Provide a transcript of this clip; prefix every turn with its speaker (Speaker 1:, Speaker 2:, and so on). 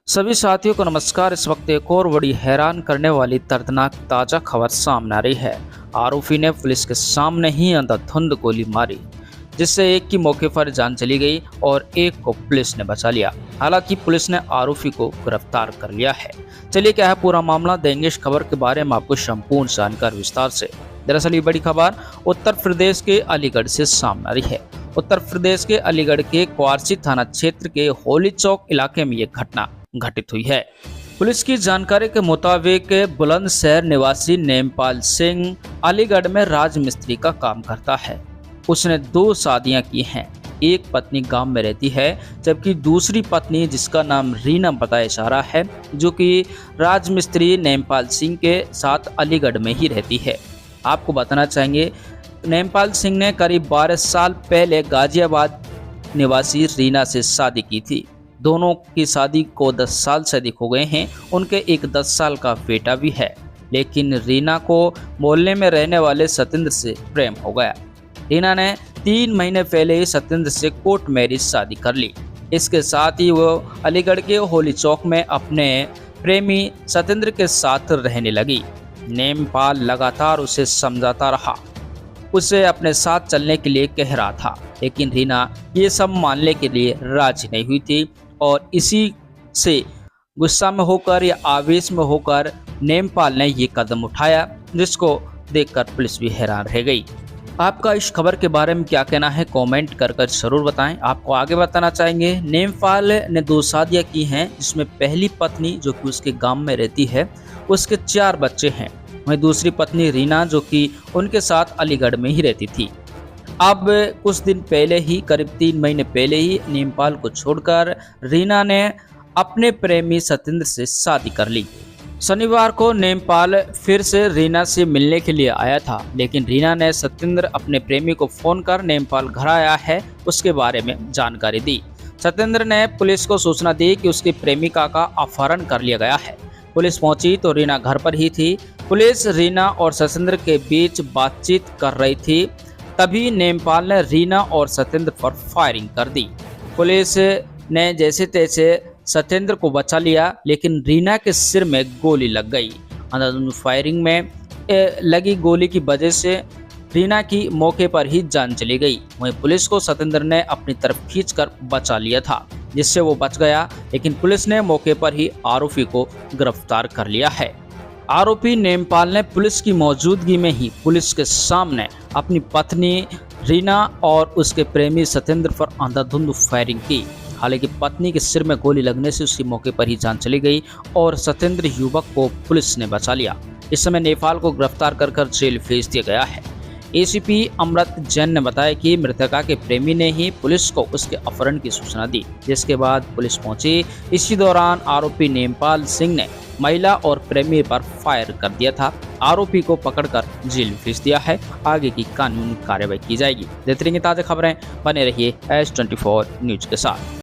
Speaker 1: सभी साथियों को नमस्कार। इस वक्त एक और बड़ी हैरान करने वाली दर्दनाक ताज़ा खबर सामने आ रही है। आरोपी ने पुलिस के सामने ही अंधाधुंध गोली मारी, जिससे एक की मौके पर जान चली गई और एक को पुलिस ने बचा लिया। हालांकि पुलिस ने आरोपी को गिरफ्तार कर लिया है। चलिए क्या है पूरा मामला, देंगे इस खबर के बारे में आपको संपूर्ण जानकारी विस्तार से। दरअसल ये बड़ी खबर उत्तर प्रदेश के अलीगढ़ से सामने आ रही है। उत्तर प्रदेश के अलीगढ़ के क्वारसी थाना क्षेत्र के होली चौक इलाके में ये घटना घटित हुई है। पुलिस की जानकारी के मुताबिक बुलंदशहर निवासी नेमपाल सिंह अलीगढ़ में राजमिस्त्री का काम करता है। उसने 2 शादियां की हैं। एक पत्नी गांव में रहती है, जबकि दूसरी पत्नी, जिसका नाम रीना बताया जा रहा है, जो कि राजमिस्त्री नेमपाल सिंह के साथ अलीगढ़ में ही रहती है। आपको बताना चाहेंगे, नेमपाल सिंह ने करीब 12 साल पहले गाजियाबाद निवासी रीना से शादी की थी। दोनों की शादी को 10 साल से अधिक हो गए हैं। उनके एक 10 साल का बेटा भी है, लेकिन रीना को मोहल्ले में रहने वाले सत्येंद्र से प्रेम हो गया। रीना ने 3 महीने पहले ही सत्येंद्र से कोर्ट मैरिज शादी कर ली। इसके साथ ही वो अलीगढ़ के होली चौक में अपने प्रेमी सत्येंद्र के साथ रहने लगी। नेमपाल लगातार उसे समझाता रहा, उसे अपने साथ चलने के लिए कह रहा था, लेकिन रीना ये सब मानने के लिए राजी नहीं हुई थी। और इसी से गुस्सा में होकर या आवेश में होकर नेमपाल ने ये कदम उठाया, जिसको देखकर पुलिस भी हैरान रह गई। आपका इस खबर के बारे में क्या कहना है, कमेंट कर जरूर बताएं। आपको आगे बताना चाहेंगे, नेमपाल ने 2 शादियां की हैं, जिसमें पहली पत्नी, जो कि उसके गांव में रहती है, उसके 4 बच्चे हैं। वहीं दूसरी पत्नी रीना, जो कि उनके साथ अलीगढ़ में ही रहती थी। अब कुछ दिन पहले ही, करीब 3 महीने पहले ही, नेमपाल को छोड़कर रीना ने अपने प्रेमी सत्येंद्र से शादी कर ली। शनिवार को नेमपाल फिर से रीना से मिलने के लिए आया था, लेकिन रीना ने सत्येंद्र अपने प्रेमी को फोन कर नेमपाल घर आया है उसके बारे में जानकारी दी। सत्येंद्र ने पुलिस को सूचना दी कि उसकी प्रेमिका का अपहरण कर लिया गया है। पुलिस पहुंची तो रीना घर पर ही थी। पुलिस रीना और सत्येंद्र के बीच बातचीत कर रही थी, तभी नेमपाल ने रीना और सत्येंद्र पर फायरिंग कर दी। पुलिस ने जैसे तैसे सत्येंद्र को बचा लिया, लेकिन रीना के सिर में गोली लग गई। अंधाधुंध फायरिंग में लगी गोली की वजह से रीना की मौके पर ही जान चली गई। वहीं पुलिस को सत्येंद्र ने अपनी तरफ खींचकर बचा लिया था, जिससे वो बच गया, लेकिन पुलिस ने मौके पर ही आरोपी को गिरफ्तार कर लिया है। आरोपी नेमपाल ने पुलिस की मौजूदगी में ही पुलिस के सामने अपनी पत्नी रीना और उसके प्रेमी सत्येंद्र पर अंधाधुंध फायरिंग की। हालांकि पत्नी के सिर में गोली लगने से उसकी मौके पर ही जान चली गई और सत्येंद्र युवक को पुलिस ने बचा लिया। इस समय नेमपाल को गिरफ्तार कर जेल भेज दिया गया है। एसीपी अमृत जैन ने बताया कि मृतका के प्रेमी ने ही पुलिस को उसके अपहरण की सूचना दी, जिसके बाद पुलिस पहुंची। इसी दौरान आरोपी नेमपाल सिंह ने महिला और प्रेमी पर फायर कर दिया था। आरोपी को पकड़कर जेल भेज दिया है। आगे की कानूनी कार्रवाई की जाएगी। देते रहेंगे ताज़ा खबरें, बने रहिए S24 न्यूज के साथ।